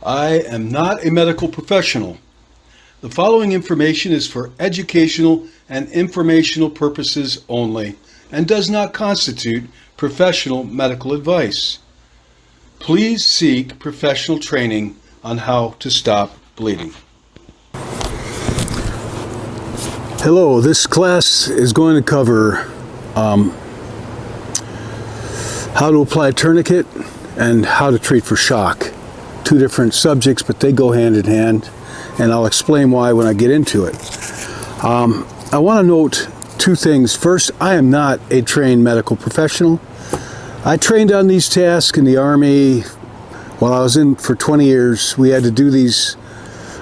I am not a medical professional. The following information is for educational and informational purposes only and does not constitute professional medical advice. Please seek professional training on how to stop bleeding. Hello, this class is going to cover how to apply a tourniquet and how to treat for shock. Two different subjects, but they go hand in hand, and I'll explain why when I get into it. I want to note two things. First, I am not a trained medical professional. I trained on these tasks in the Army while I was in for 20 years. We had to do these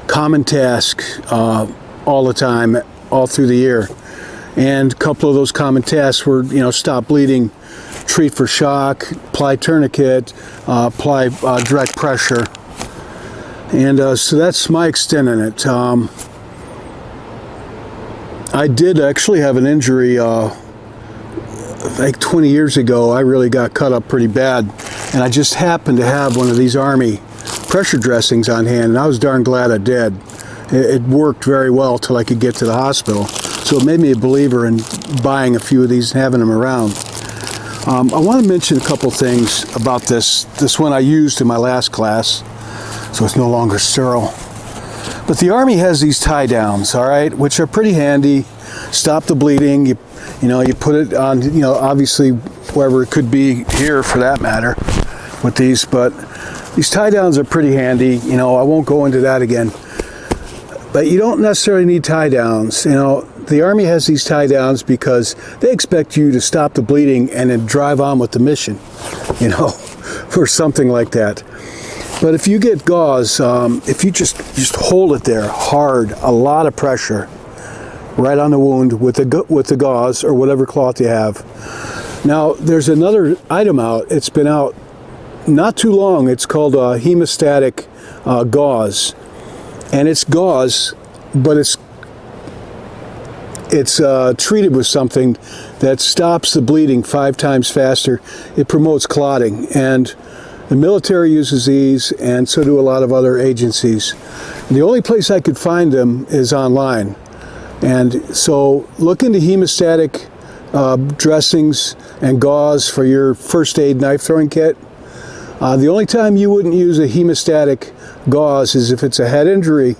common tasks all the time, all through the year. And a couple of those common tasks were, stop bleeding, treat for shock, apply tourniquet, apply direct pressure. And so that's my extent in it. I did actually have an injury like 20 years ago. I really got cut up pretty bad. And I just happened to have one of these Army pressure dressings on hand, and I was darn glad I did. It worked very well till I could get to the hospital. So it made me a believer in buying a few of these and having them around. I want to mention a couple things about this. This one I used in my last class, so it's no longer sterile. But the Army has these tie downs, all right, which are pretty handy. Stop the bleeding. You put it on, obviously wherever it could be, here for that matter, with these. But these tie downs are pretty handy. I won't go into that again. But you don't necessarily need tie downs. The Army has these tie downs because they expect you to stop the bleeding and then drive on with the mission, for something like that. But if you get gauze, if you just hold it there hard, a lot of pressure, right on the wound with the gauze or whatever cloth you have. Now, there's another item out. It's been out not too long. It's called hemostatic gauze. And it's gauze, but it's treated with something that stops the bleeding 5 times faster. It promotes clotting, and the military uses these, and so do a lot of other agencies. And the only place I could find them is online. And so look into hemostatic dressings and gauze for your first aid knife throwing kit. The only time you wouldn't use a hemostatic gauze is if it's a head injury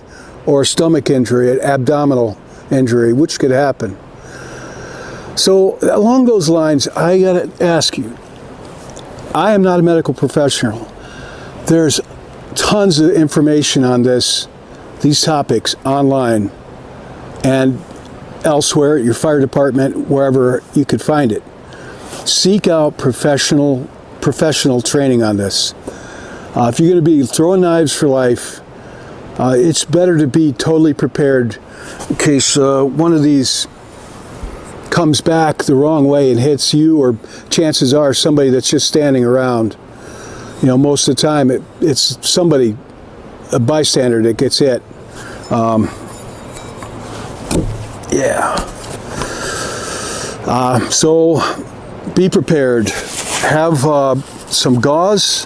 or a stomach injury, an abdominal injury, which could happen. So along those lines, I gotta ask you, I am not a medical professional. There's tons of information on these topics online and elsewhere at your fire department, wherever you could find it. Seek out professional training on this. If you're going to be throwing knives for life, it's better to be totally prepared in case one of these comes back the wrong way and hits you, or chances are somebody that's just standing around. Most of the time it's somebody, a bystander, that gets hit. So be prepared. Have some gauze.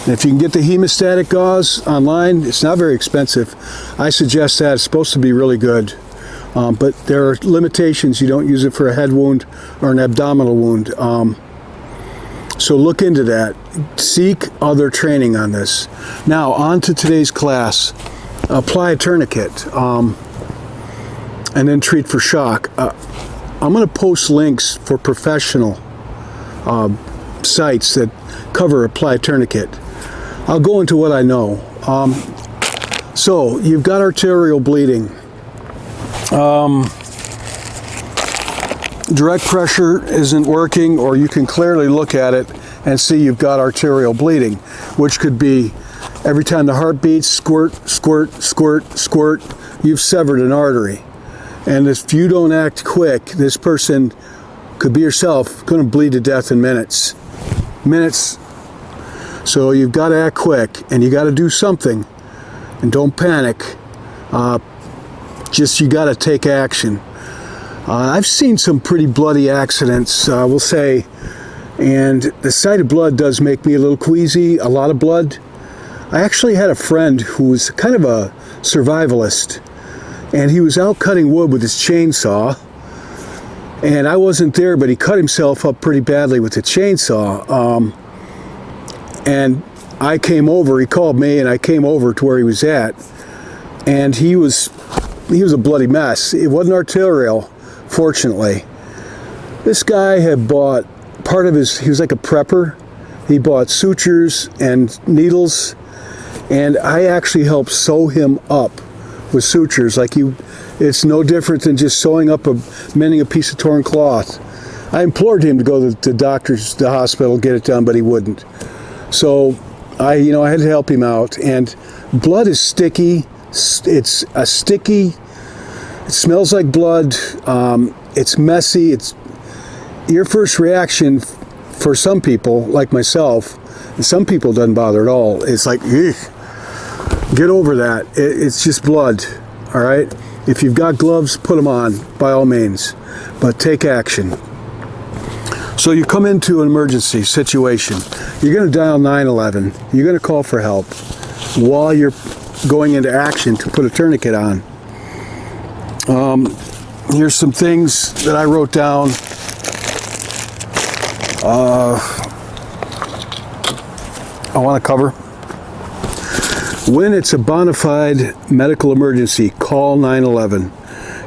And if you can get the hemostatic gauze online, it's not very expensive. I suggest that. It's supposed to be really good. But there are limitations. You don't use it for a head wound or an abdominal wound. So look into that. Seek other training on this. Now, on to today's class. Apply a tourniquet and then treat for shock. I'm going to post links for professional sites that cover apply tourniquet. I'll go into what I know. So you've got arterial bleeding. Direct pressure isn't working, or you can clearly look at it and see you've got arterial bleeding, which could be every time the heart beats, squirt, squirt, squirt, squirt, you've severed an artery. And if you don't act quick, this person, could be yourself, going to bleed to death in minutes. So you've got to act quick, and you got to do something, and don't panic. You got to take action. I've seen some pretty bloody accidents, we'll say, and the sight of blood does make me a little queasy. A lot of blood. I actually had a friend who was kind of a survivalist, and he was out cutting wood with his chainsaw, and I wasn't there, but he cut himself up pretty badly with the chainsaw. And I came over, he called me, and I came over to where he was at, and he was a bloody mess. It wasn't arterial, fortunately. This guy had bought part of his, he was like a prepper. He bought sutures and needles, and I actually helped sew him up with sutures. Like it's no different than just sewing up mending a piece of torn cloth. I implored him to go to the hospital, get it done, but he wouldn't. So I had to help him out. And blood is sticky. It's sticky. It smells like blood. It's messy. It's your first reaction for some people, like myself. And some people it doesn't bother at all. It's like, get over that. It's just blood. All right. If you've got gloves, put them on by all means, but take action. So you come into an emergency situation. You're going to dial 911. You're going to call for help while you're going into action to put a tourniquet on. Here's some things that I wrote down. I want to cover. When it's a bona fide medical emergency, call 911.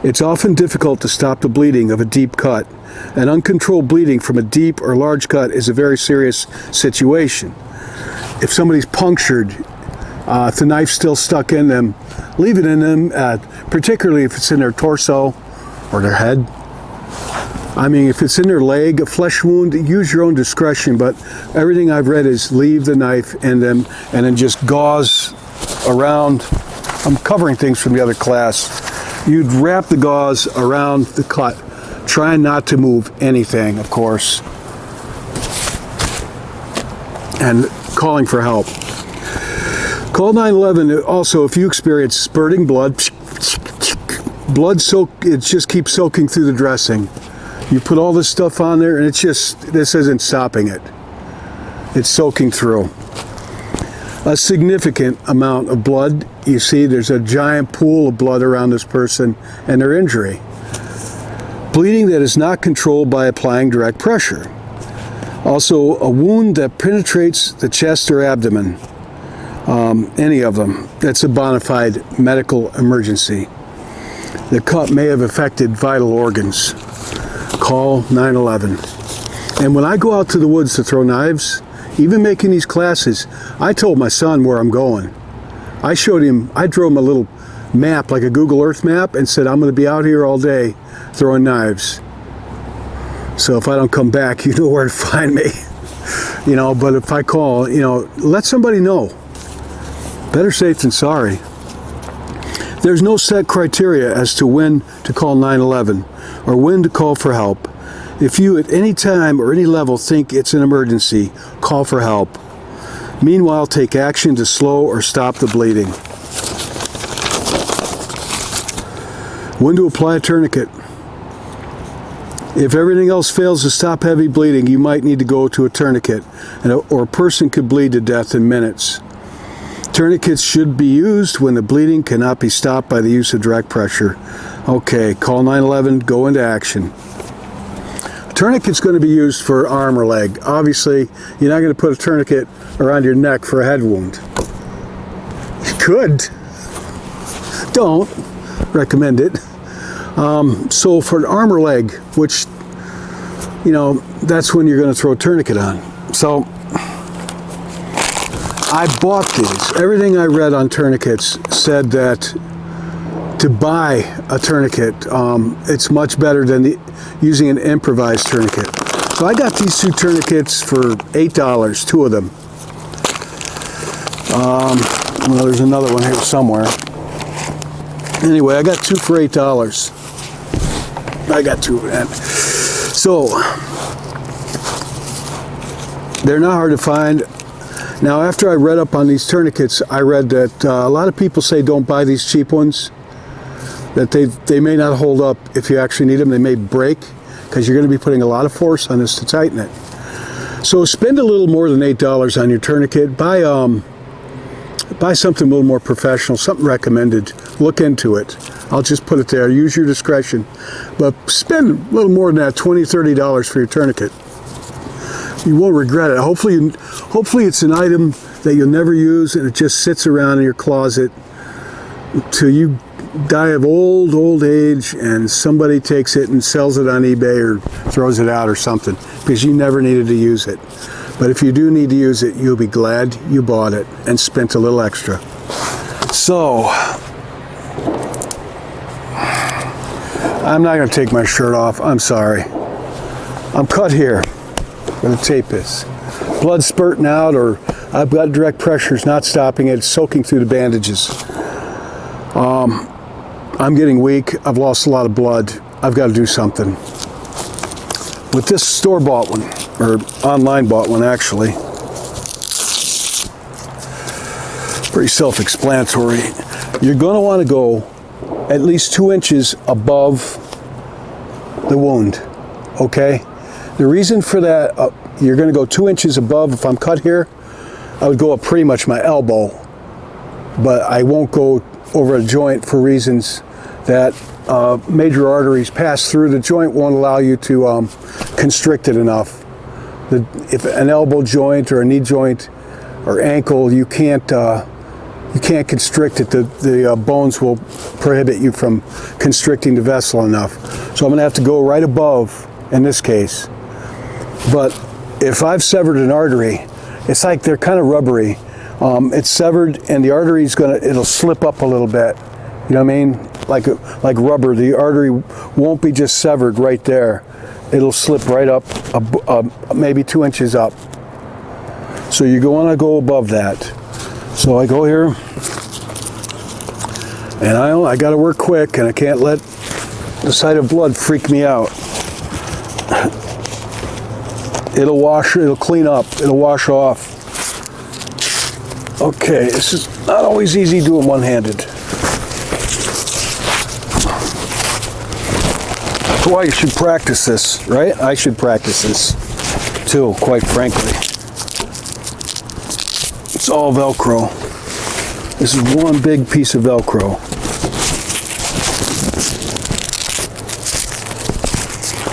It's often difficult to stop the bleeding of a deep cut. An uncontrolled bleeding from a deep or large cut is a very serious situation. If somebody's punctured, if the knife's still stuck in them, leave it in them, particularly if it's in their torso or their head. I mean, if it's in their leg, a flesh wound, use your own discretion, but everything I've read is leave the knife in them and then just gauze around. I'm covering things from the other class. You'd wrap the gauze around the cut, trying not to move anything, of course, and calling for help. Call 911 also if you experience spurting blood. It just keeps soaking through the dressing. You put all this stuff on there and this isn't stopping it. It's soaking through. A significant amount of blood. You see there's a giant pool of blood around this person and their injury. Bleeding that is not controlled by applying direct pressure. Also, a wound that penetrates the chest or abdomen. Any of them. That's a bona fide medical emergency. The cut may have affected vital organs. Call 911. And when I go out to the woods to throw knives, even making these classes, I told my son where I'm going. I drove him a little map, like a Google Earth map, and said, I'm going to be out here all day throwing knives. So if I don't come back, you know where to find me. But if I call, let somebody know. Better safe than sorry. There's no set criteria as to when to call 911 or when to call for help. If you at any time or any level think it's an emergency, call for help. Meanwhile, take action to slow or stop the bleeding. When to apply a tourniquet. If everything else fails to stop heavy bleeding, you might need to go to a tourniquet, or a person could bleed to death in minutes. Tourniquets should be used when the bleeding cannot be stopped by the use of direct pressure. Okay, call 911, go into action. A tourniquet's going to be used for arm or leg. Obviously, you're not going to put a tourniquet around your neck for a head wound. You could. Don't recommend it. So for an arm or leg, which, that's when you're going to throw a tourniquet on. So I bought these. Everything I read on tourniquets said that to buy a tourniquet, it's much better than using an improvised tourniquet. So I got these two tourniquets for $8, two of them. Well, there's another one here somewhere. Anyway, I got two for $8. I got two of them. So they're not hard to find. Now, after I read up on these tourniquets, I read that a lot of people say don't buy these cheap ones, that they may not hold up if you actually need them. They may break because you're going to be putting a lot of force on this to tighten it. So spend a little more than $8 on your tourniquet. Buy buy something a little more professional, something recommended. Look into it. I'll just put it there. Use your discretion. But spend a little more than that, $20, $30 for your tourniquet. You won't regret it. Hopefully it's an item that you'll never use and it just sits around in your closet till you die of old age and somebody takes it and sells it on eBay or throws it out or something because you never needed to use it. But if you do need to use it, you'll be glad you bought it and spent a little extra. So, I'm not going to take my shirt off. I'm sorry. I'm cut here where the tape is. Blood spurting out, or I've got direct pressure. It's not stopping it. It's soaking through the bandages. I'm getting weak. I've lost a lot of blood. I've got to do something. With this store-bought one, or online-bought one actually, pretty self-explanatory. You're going to want to go at least 2 inches above the wound, okay? The reason for that, you're going to go 2 inches above. If I'm cut here, I would go up pretty much my elbow, but I won't go over a joint for reasons that major arteries pass through. The joint won't allow you to constrict it enough. If an elbow joint or a knee joint or ankle, you can't constrict it. The bones will prohibit you from constricting the vessel enough. So I'm going to have to go right above in this case. But if I've severed an artery, it's like they're kind of rubbery. It's severed and the artery is it'll slip up a little bit. You know what I mean? Like rubber. The artery won't be just severed right there. It'll slip right up, maybe 2 inches up. So you want to go above that. So I go here, and I got to work quick, and I can't let the sight of blood freak me out. It'll clean up, it'll wash off. Okay, this is not always easy doing one-handed. Well, you should practice this, right? I should practice this too, quite frankly. It's all Velcro. This is one big piece of Velcro.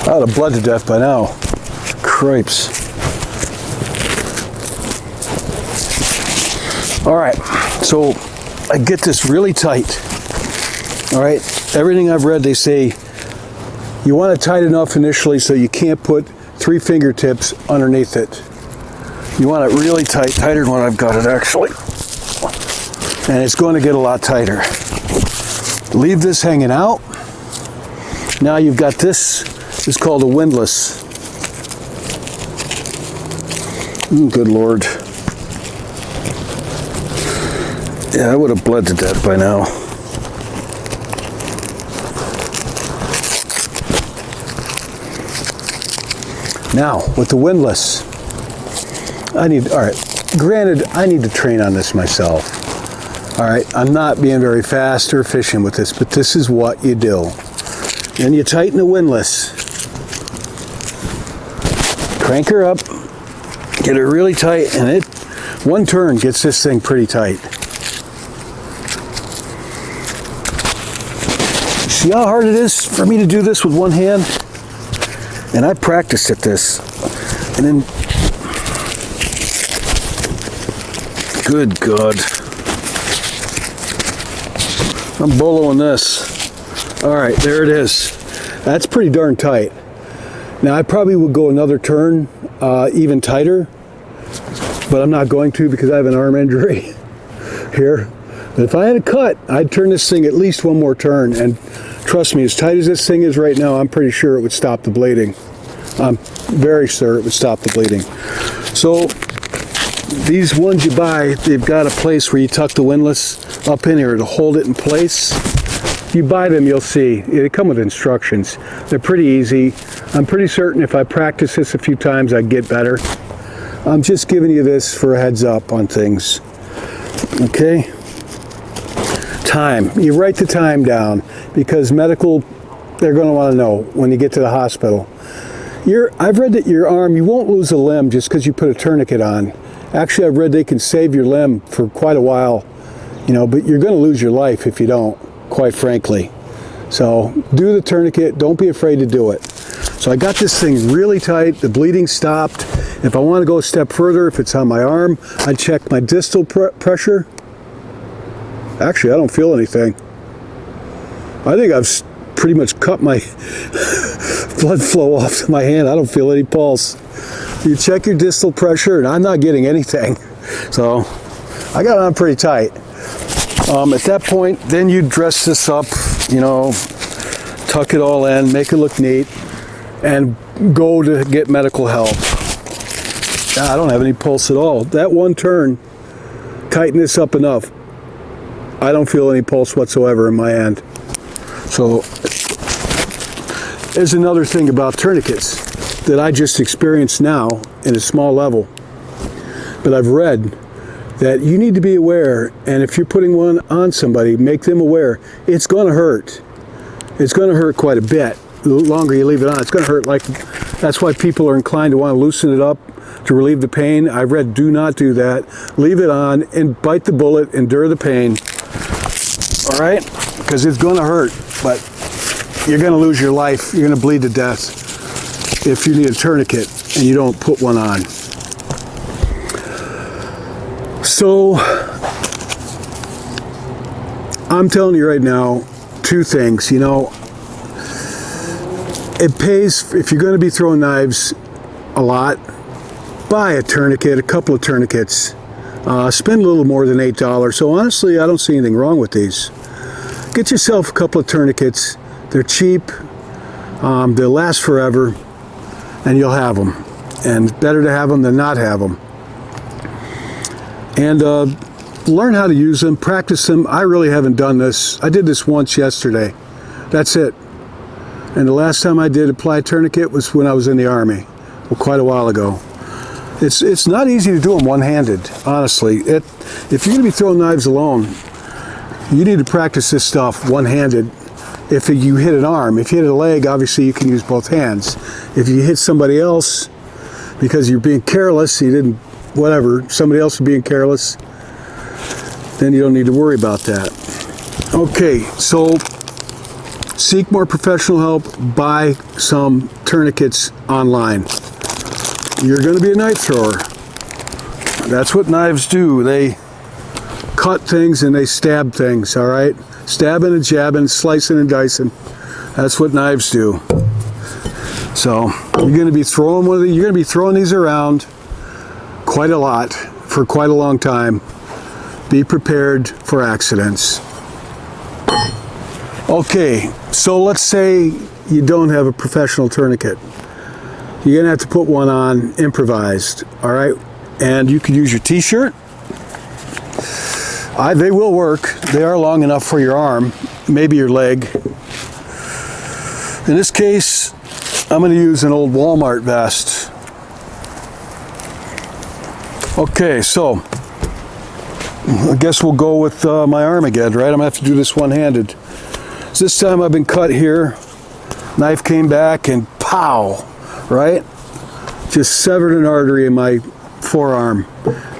I'd have bled to death by now. Cripes. All right, so I get this really tight. All right, everything I've read, they say you want it tight enough initially so you can't put 3 fingertips underneath it. You want it really tight, tighter than what I've got it actually. And it's going to get a lot tighter. Leave this hanging out. Now you've got this. It's called a windlass. Good Lord. Yeah, I would have bled to death by now. Now, with the windlass, granted, I need to train on this myself. All right, I'm not being very fast or efficient with this, but this is what you do. Then you tighten the windlass. Crank her up, get it really tight, and one turn gets this thing pretty tight. See how hard it is for me to do this with one hand? And I practiced at this. And then, good God. I'm boloing this. All right, there it is. That's pretty darn tight. Now I probably would go another turn, even tighter, but I'm not going to because I have an arm injury here. But if I had a cut, I'd turn this thing at least one more turn, and trust me, as tight as this thing is right now, I'm pretty sure it would stop the bleeding. I'm very sure it would stop the bleeding. So these ones you buy, they've got a place where you tuck the windlass up in here to hold it in place. If you buy them, you'll see. They come with instructions. They're pretty easy. I'm pretty certain if I practice this a few times, I'd get better. I'm just giving you this for a heads up on things. Okay? Time. You write the time down because medical, they're going to want to know when you get to the hospital. I've read that your arm, you won't lose a limb just because you put a tourniquet on. Actually, I've read they can save your limb for quite a while you know, but you're going to lose your life if you don't, quite frankly. So do the tourniquet. Don't be afraid to do it. So I got this thing really tight. The bleeding stopped. If I want to go a step further, if it's on my arm, I check my distal pressure. Actually, I don't feel anything. I think I've pretty much cut my blood flow off to my hand. I don't feel any pulse. You check your distal pressure, and I'm not getting anything. So I got it on pretty tight. At that point, then you dress this up, you know, tuck it all in, make it look neat, and go to get medical help. I don't have any pulse at all. That one turn, tighten this up enough. I don't feel any pulse whatsoever in my hand. So there's another thing about tourniquets that I just experienced now in a small level. But I've read that you need to be aware, and if you're putting one on somebody, make them aware. It's going to hurt. It's going to hurt quite a bit. The longer you leave it on, it's going to hurt. Like, that's why people are inclined to want to loosen it up to relieve the pain. I've read do not do that. Leave it on and bite the bullet, endure the pain. All right? Because it's going to hurt, but you're going to lose your life. You're going to bleed to death if you need a tourniquet and you don't put one on. So I'm telling you right now, two things. You know, it pays if you're going to be throwing knives a lot. Buy a tourniquet, a couple of tourniquets. Spend a little more than $8. So honestly, I don't see anything wrong with these. Get yourself a couple of tourniquets. They're cheap. They'll last forever, and you'll have them. And better to have them than not have them. And learn how to use them, practice them. I really haven't done this. I did this once yesterday. That's it. And the last time I did apply a tourniquet was when I was in the Army, well, quite a while ago. It's not easy to do them one-handed, honestly. If you're going to be throwing knives alone, you need to practice this stuff one-handed. If you hit an arm, if you hit a leg, obviously you can use both hands. If you hit somebody else because you're being careless, you didn't, whatever, somebody else is being careless, then you don't need to worry about that. Okay, so seek more professional help. Buy some tourniquets online. You're going to be a knife thrower. That's what knives do. They cut things and they stab things, all right? Stabbing and jabbing, slicing and dicing. That's what knives do. So you're going to be throwing you're going to be throwing these around quite a lot for quite a long time. Be prepared for accidents. Okay, so let's say you don't have a professional tourniquet. You're going to have to put one on improvised, all right? And you can use your t-shirt. They will work. They are long enough for your arm, maybe your leg. In this case, I'm going to use an old Walmart vest. Okay, so I guess we'll go with my arm again, right? I'm going to have to do this one-handed. So this time I've been cut here. Knife came back and pow, right? Just severed an artery in my forearm.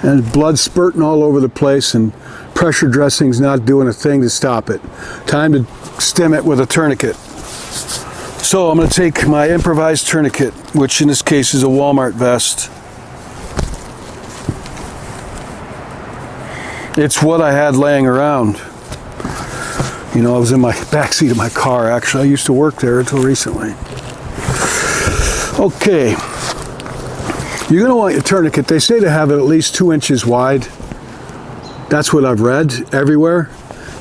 And blood spurting all over the place, and pressure dressing's not doing a thing to stop it. Time to stem it with a tourniquet. So I'm going to take my improvised tourniquet, which in this case is a Walmart vest. It's what I had laying around. You know, I was in my backseat of my car, actually. I used to work there until recently. Okay. You're going to want your tourniquet. They say to have it at least 2 inches wide. That's what I've read everywhere.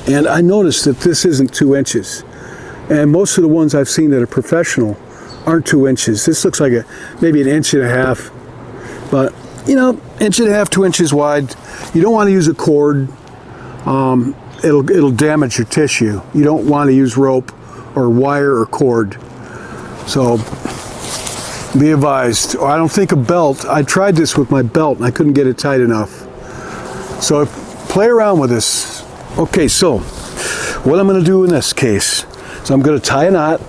And I noticed that this isn't 2 inches. And most of the ones I've seen that are professional aren't 2 inches. This looks like maybe an inch and a half. But, you know, inch and a half, 2 inches wide. You don't want to use a cord. It'll damage your tissue. You don't want to use rope or wire or cord. So be advised. I don't think a belt. I tried this with my belt and I couldn't get it tight enough. So play around with this. Okay, so what I'm going to do in this case is I'm going to tie a knot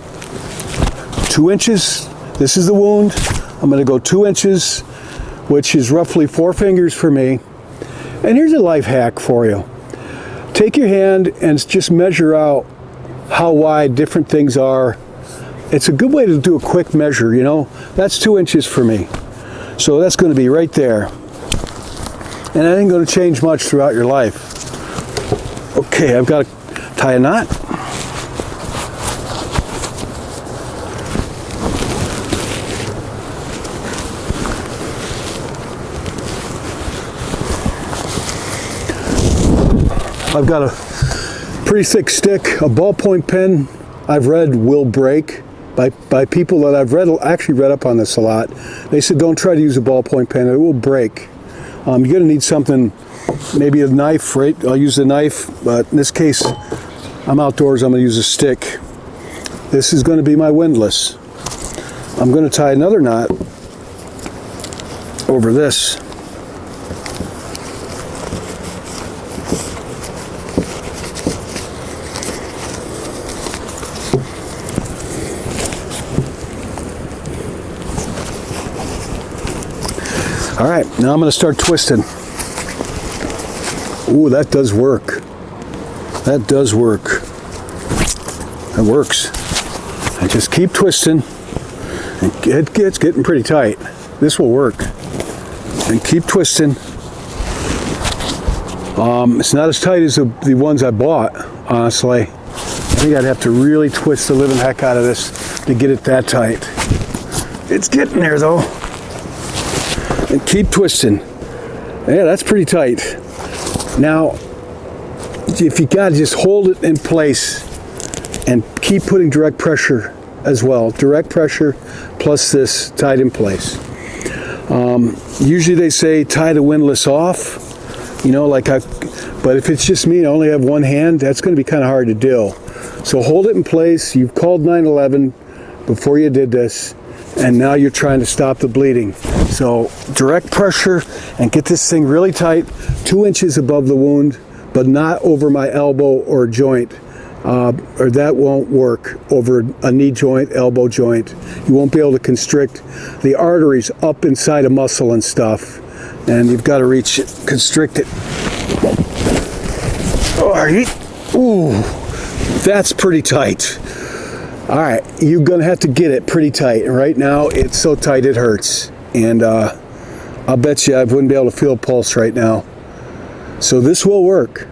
2 inches. This is the wound. I'm going to go 2 inches, which is roughly 4 fingers for me. And here's a life hack for you. take your hand and just measure out how wide different things are. It's a good way to do a quick measure, you know. That's 2 inches for me. So that's going to be right there. And that ain't going to change much throughout your life. Okay, I've got to tie a knot. I've got a pretty thick stick. A ballpoint pen, I've read, will break. By people that I've actually read up on this a lot. They said don't try to use a ballpoint pen, it will break. You're going to need something, maybe a knife, right? I'll use a knife, but in this case, I'm outdoors, I'm going to use a stick. This is going to be my windlass. I'm going to tie another knot over this. All right, now I'm going to start twisting. Ooh, that does work. That does work. That works. I just keep twisting. And it's getting pretty tight. This will work. And keep twisting. It's not as tight as the ones I bought, honestly. I think I'd have to really twist the living heck out of this to get it that tight. It's getting there, though. And keep twisting. Yeah, that's pretty tight. Now, if you gotta just hold it in place and keep putting direct pressure as well. Direct pressure plus this tied in place. Usually they say tie the windlass off, you know, but if it's just me and I only have one hand, that's gonna be kind of hard to do. So hold it in place. You've called 911 before you did this, and now you're trying to stop the bleeding. So direct pressure and get this thing really tight, 2 inches above the wound, but not over my elbow or joint, or that won't work over a knee joint, elbow joint. You won't be able to constrict the arteries up inside a muscle and stuff, and you've got to reach it, constrict it. All right, ooh, that's pretty tight. All right, you're gonna have to get it pretty tight. And right now, it's so tight it hurts. And I'll bet you I wouldn't be able to feel a pulse right now. So this will work.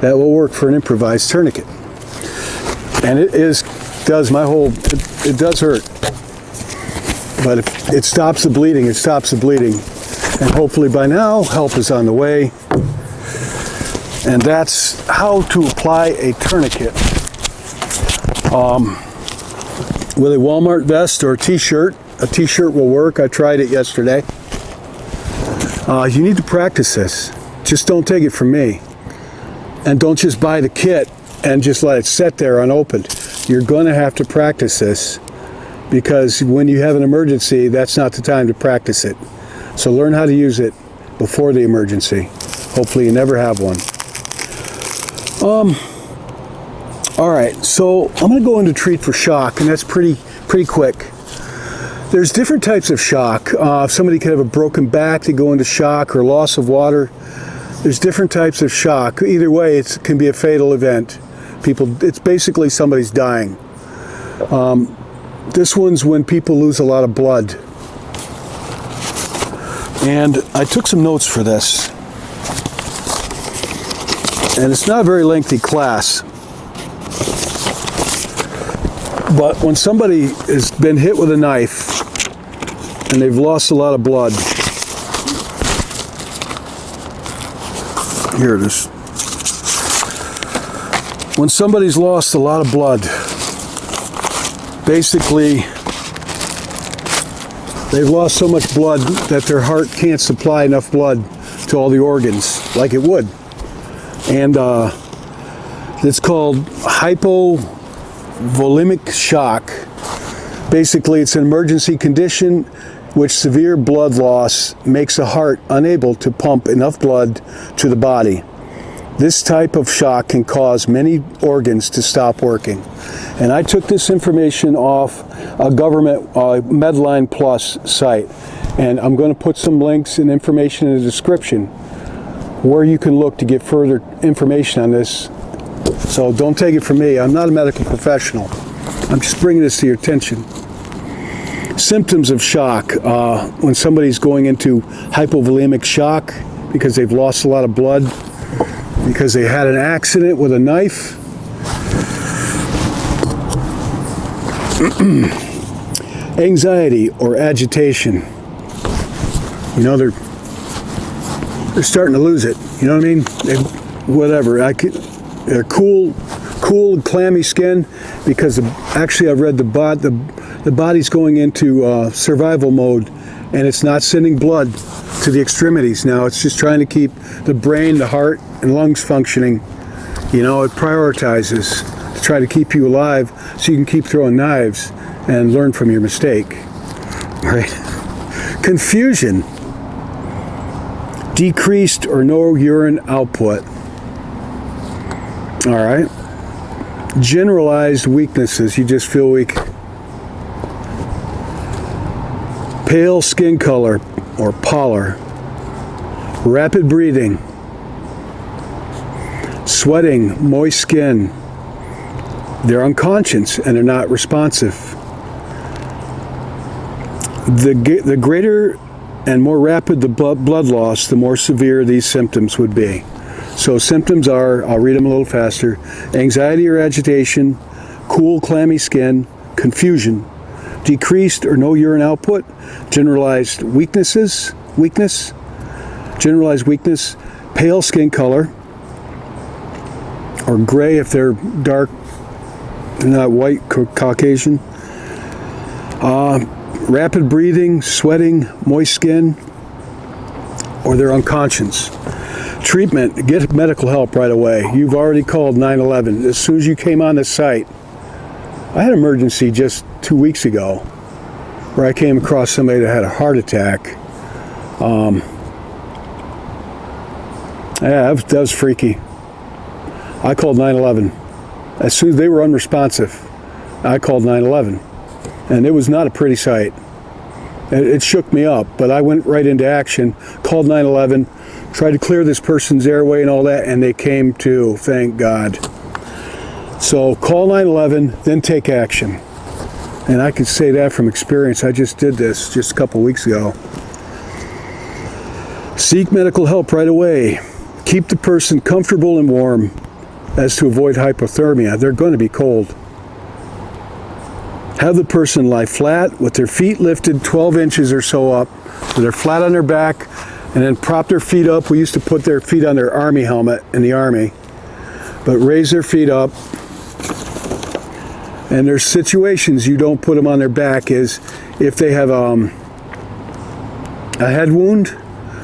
That will work for an improvised tourniquet. And it does hurt. But if it stops the bleeding, it stops the bleeding. And hopefully by now, help is on the way. And that's how to apply a tourniquet. With a Walmart vest or a t-shirt. A t-shirt will work. I tried it yesterday. You need to practice this. Just don't take it from me. And don't just buy the kit and just let it sit there unopened. You're going to have to practice this, because when you have an emergency, that's not the time to practice it. So learn how to use it before the emergency. Hopefully you never have one. All right, so I'm going to go into treat for shock, and that's pretty quick. There's different types of shock. If somebody could have a broken back, they go into shock, or loss of water. There's different types of shock. Either way, it can be a fatal event. It's basically somebody's dying. This one's when people lose a lot of blood. And I took some notes for this. And it's not a very lengthy class. But when somebody has been hit with a knife and they've lost a lot of blood, here it is. When somebody's lost a lot of blood, basically they've lost so much blood that their heart can't supply enough blood to all the organs like it would. And it's called hypovolemic shock. Basically, it's an emergency condition which severe blood loss makes the heart unable to pump enough blood to the body. This type of shock can cause many organs to stop working. And I took this information off a government Medline Plus site. And I'm going to put some links and information in the description where you can look to get further information on this. So don't take it from me. I'm not a medical professional. I'm just bringing this to your attention. Symptoms of shock. When somebody's going into hypovolemic shock because they've lost a lot of blood, because they had an accident with a knife. Anxiety or agitation. You know, they're starting to lose it. You know what I mean? They're cool and clammy skin because actually I've read the body's going into survival mode, and it's not sending blood to the extremities now. It's just trying to keep the brain, the heart, and lungs functioning. You know, it prioritizes to try to keep you alive so you can keep throwing knives and learn from your mistake. Right? Confusion. Decreased or no urine output. All right. Generalized weaknesses. You just feel weak. Pale skin color or pallor. Rapid breathing. Sweating, moist skin. They're unconscious and they're not responsive. The greater and more rapid the blood loss, the more severe these symptoms would be. So symptoms are, I'll read them a little faster: anxiety or agitation, cool, clammy skin, confusion, decreased or no urine output, generalized weakness, pale skin color, or gray if they're dark, not white, Caucasian, rapid breathing, sweating, moist skin, or they're unconscious. Treatment, get medical help right away. You've already called 911. As soon as you came on the site, I had an emergency just 2 weeks ago where I came across somebody that had a heart attack. Yeah, that was freaky. I called 911. As soon as they were unresponsive, I called 911. And it was not a pretty sight. It shook me up, but I went right into action, called 911, tried to clear this person's airway and all that, and they came to, thank God. So call 911, then take action. And I can say that from experience. I just did this just a couple weeks ago. Seek medical help right away. Keep the person comfortable and warm as to avoid hypothermia. They're going to be cold. Have the person lie flat with their feet lifted 12 inches or so up, so they're flat on their back, and then prop their feet up. We used to put their feet on their army helmet in the army, but raise their feet up. And there's situations you don't put them on their back is if they have a head wound,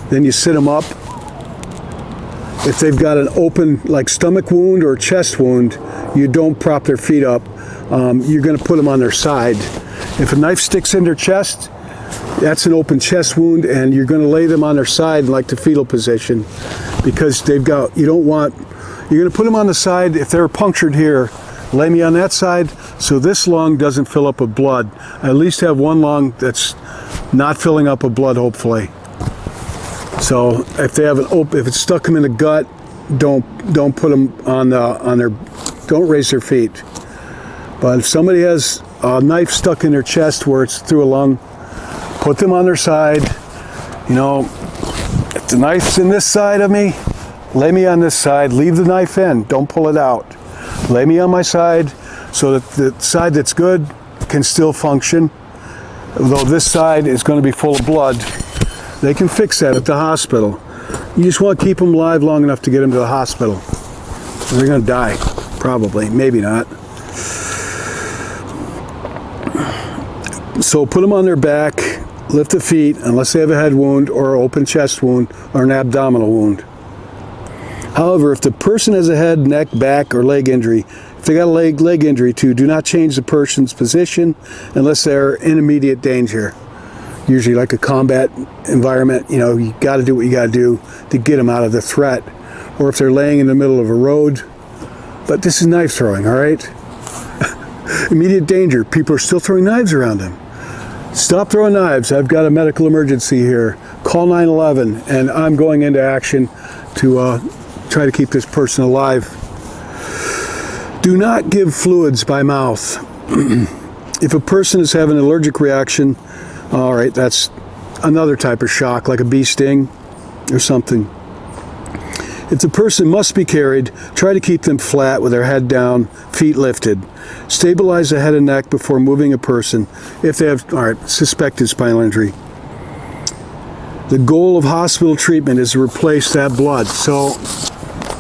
then you sit them up. If they've got an open like stomach wound or chest wound, you don't prop their feet up. You're going to put them on their side. If a knife sticks in their chest, that's an open chest wound, and you're going to lay them on their side in like the fetal position, because you're going to put them on the side. If they're punctured here, lay me on that side so this lung doesn't fill up with blood. I at least have one lung that's not filling up with blood, hopefully. So if they have if it's stuck them in the gut, don't put them don't raise their feet. But if somebody has a knife stuck in their chest where it's through a lung, put them on their side. You know, if the knife's in this side of me, lay me on this side. Leave the knife in. Don't pull it out. Lay me on my side so that the side that's good can still function. Though this side is going to be full of blood, they can fix that at the hospital. You just want to keep them alive long enough to get them to the hospital. They're going to die, probably, maybe not. So put them on their back, lift the feet, unless they have a head wound or an open chest wound or an abdominal wound. However, if the person has a head, neck, back, or leg injury, if they got a leg injury too, do not change the person's position unless they're in immediate danger. Usually like a combat environment, you know, you got to do what you got to do to get them out of the threat. Or if they're laying in the middle of a road. But this is knife throwing, all right? Immediate danger. People are still throwing knives around them. Stop throwing knives. I've got a medical emergency here. Call 911, and I'm going into action to try to keep this person alive. Do not give fluids by mouth. If a person is having an allergic reaction, all right, that's another type of shock, like a bee sting or something. If the person must be carried, try to keep them flat with their head down, feet lifted. Stabilize the head and neck before moving a person if they have, suspected spinal injury. The goal of hospital treatment is to replace that blood. So,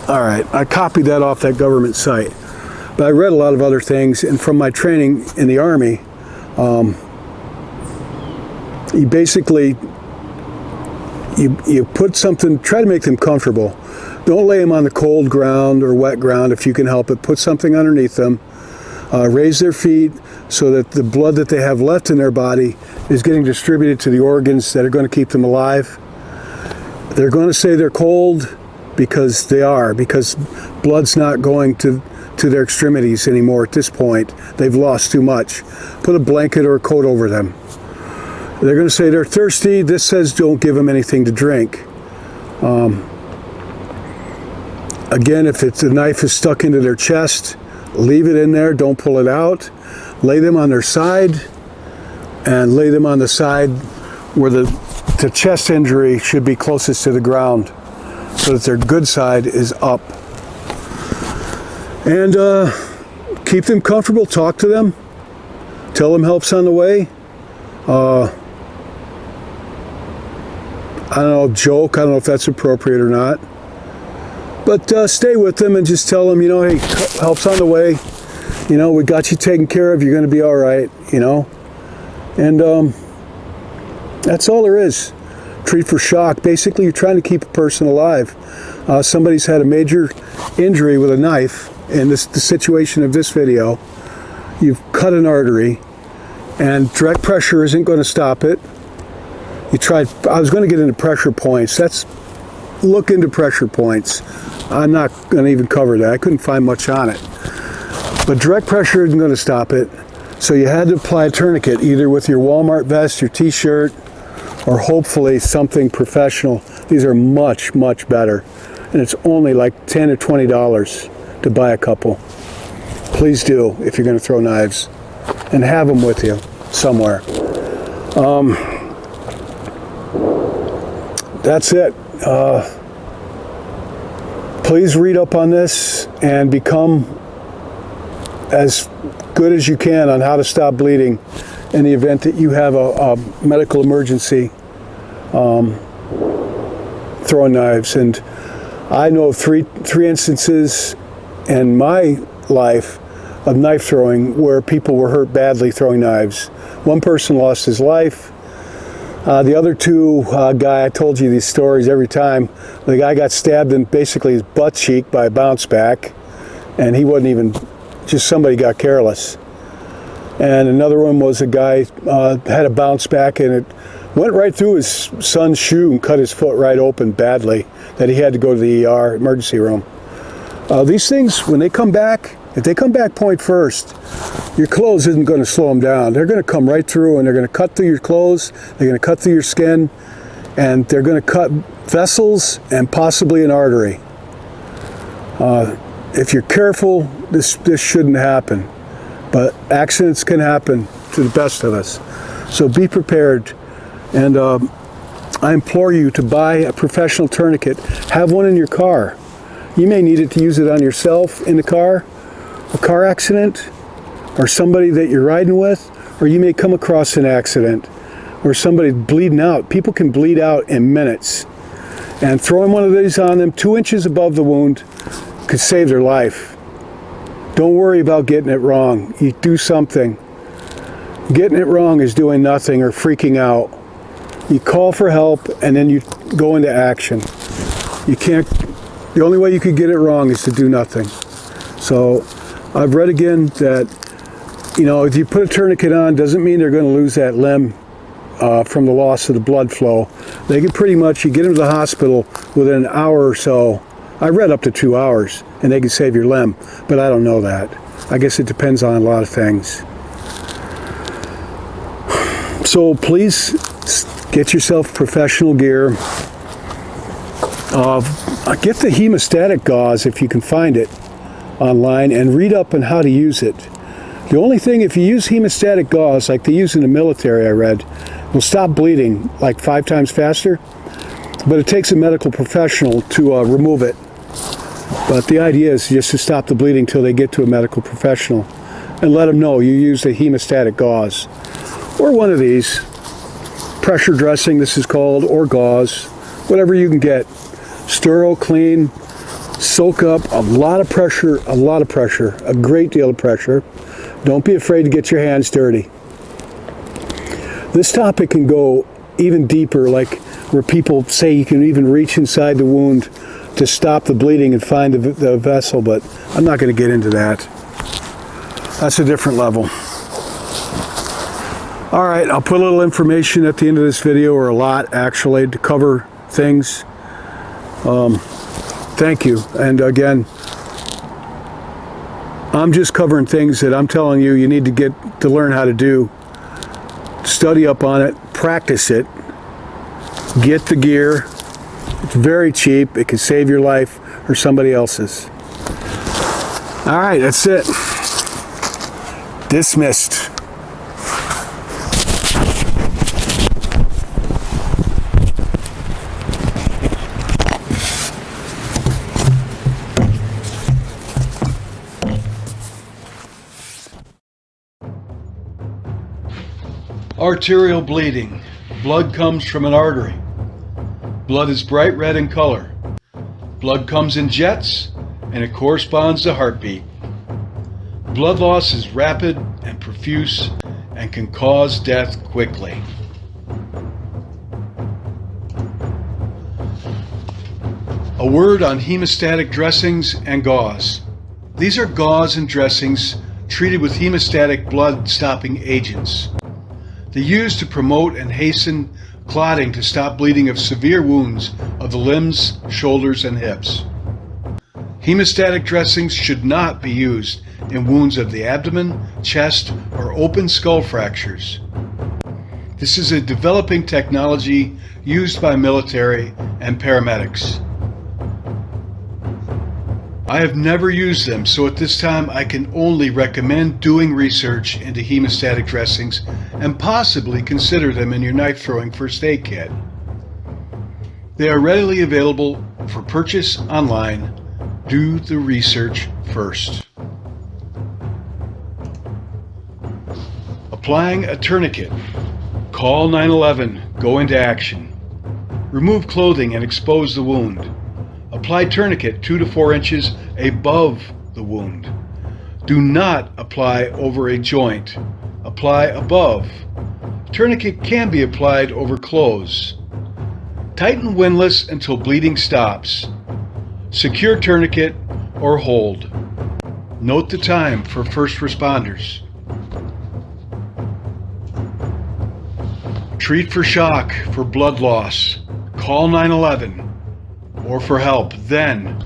I copied that off that government site. But I read a lot of other things, and from my training in the Army, you basically, you put something, try to make them comfortable. Don't lay them on the cold ground or wet ground if you can help it. Put something underneath them. Raise their feet so that the blood that they have left in their body is getting distributed to the organs that are going to keep them alive. They're going to say they're cold because they are, because blood's not going to their extremities anymore at this point. They've lost too much. Put a blanket or a coat over them. They're going to say they're thirsty. This says don't give them anything to drink. Again, if the knife is stuck into their chest, leave it in there, don't pull it out. Lay them on their side, and lay them on the side where the chest injury should be closest to the ground, so that their good side is up. And keep them comfortable, talk to them, tell them help's on the way. I don't know, joke, I don't know if that's appropriate or not. But stay with them and just tell them, hey, help's on the way. We got you taken care of. You're going to be all right, And that's all there is. Treat for shock. Basically, you're trying to keep a person alive. Somebody's had a major injury with a knife. In the situation of this video, you've cut an artery, and direct pressure isn't going to stop it. I was going to get into pressure points. Look into pressure points. I'm not going to even cover that. I couldn't find much on it. But direct pressure isn't going to stop it. So you had to apply a tourniquet, either with your Walmart vest, your t-shirt, or hopefully something professional. These are much, much better. And it's only like $10 or $20 to buy a couple. Please do if you're going to throw knives. And have them with you somewhere. That's it. Please read up on this and become as good as you can on how to stop bleeding in the event that you have a medical emergency throwing knives. And I know of three instances in my life of knife throwing where people were hurt badly throwing knives. One person lost his life. The other two, I told you these stories every time. The guy got stabbed in basically his butt cheek by a bounce back, and he wasn't even, just somebody got careless. And another one was a guy had a bounce back, and it went right through his son's shoe and cut his foot right open badly, that he had to go to the ER emergency room. These things, when they come back, if they come back point first, your clothes isn't going to slow them down. They're going to come right through, and they're going to cut through your clothes, they're going to cut through your skin, and they're going to cut vessels and possibly an artery. If you're careful, this shouldn't happen. But accidents can happen to the best of us. So be prepared. And I implore you to buy a professional tourniquet. Have one in your car. You may need it to use it on yourself in the car, a car accident, or somebody that you're riding with, or you may come across an accident or somebody bleeding out. People can bleed out in minutes. And throwing one of these on them 2 inches above the wound could save their life. Don't worry about getting it wrong. You do something. Getting it wrong is doing nothing or freaking out. You call for help and then you go into action. You can't, the only way you could get it wrong is to do nothing. So I've read again that, if you put a tourniquet on, doesn't mean they're going to lose that limb from the loss of the blood flow. They can pretty much, you get them to the hospital within an hour or so. I read up to 2 hours, and they can save your limb, but I don't know that. I guess it depends on a lot of things. So please get yourself professional gear. Get the hemostatic gauze if you can find it online and read up on how to use it. The only thing, if you use hemostatic gauze like they use in the military, I read, will stop bleeding like 5 times faster, but it takes a medical professional to remove it. But the idea is just to stop the bleeding until they get to a medical professional and let them know you use the hemostatic gauze or one of these. Pressure dressing, this is called, or gauze, whatever you can get. Sterile, clean, soak up a lot of pressure, a great deal of pressure. Don't be afraid to get your hands dirty. This topic can go even deeper, like where people say you can even reach inside the wound to stop the bleeding and find the vessel, but I'm not going to get into that. That's a different level. All right, I'll put a little information at the end of this video, or a lot actually, to cover things. Thank you. And again, I'm just covering things that I'm telling you you need to get to learn how to do. Study up on it, practice it, get the gear. It's very cheap. It can save your life or somebody else's. All right, that's it. Dismissed. Arterial bleeding. Blood comes from an artery. Blood is bright red in color. Blood comes in jets, and it corresponds to heartbeat. Blood loss is rapid and profuse and can cause death quickly. A word on hemostatic dressings and gauze. These are gauze and dressings treated with hemostatic blood-stopping agents. They're used to promote and hasten clotting to stop bleeding of severe wounds of the limbs, shoulders, and hips. Hemostatic dressings should not be used in wounds of the abdomen, chest, or open skull fractures. This is a developing technology used by military and paramedics. I have never used them, so at this time I can only recommend doing research into hemostatic dressings and possibly consider them in your knife throwing first aid kit. They are readily available for purchase online. Do the research first. Applying a tourniquet. Call 911. Go into action. Remove clothing and expose the wound. Apply tourniquet 2 to 4 inches above the wound. Do not apply over a joint. Apply above. Tourniquet can be applied over clothes. Tighten windlass until bleeding stops. Secure tourniquet or hold. Note the time for first responders. Treat for shock for blood loss. Call 911 or for help. Then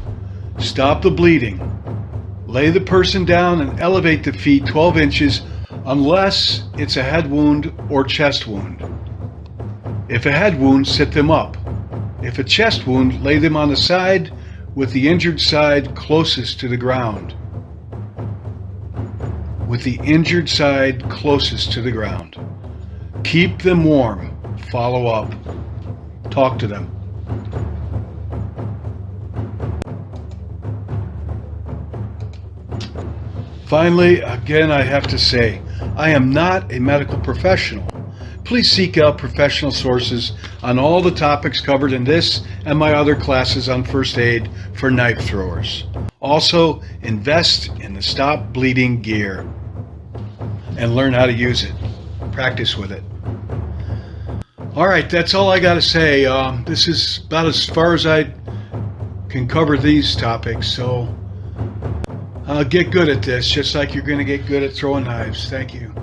stop the bleeding. Lay the person down and elevate the feet 12 inches unless it's a head wound or chest wound. If a head wound, sit them up. If a chest wound, lay them on the side with the injured side closest to the ground. With the injured side closest to the ground. Keep them warm. Follow up. Talk to them. Finally, again, I have to say, I am not a medical professional. Please seek out professional sources on all the topics covered in this and my other classes on first aid for knife throwers. Also, invest in the Stop Bleeding gear and learn how to use it. Practice with it. All right, that's all I got to say. This is about as far as I can cover these topics, so get good at this, just like you're going to get good at throwing knives. Thank you.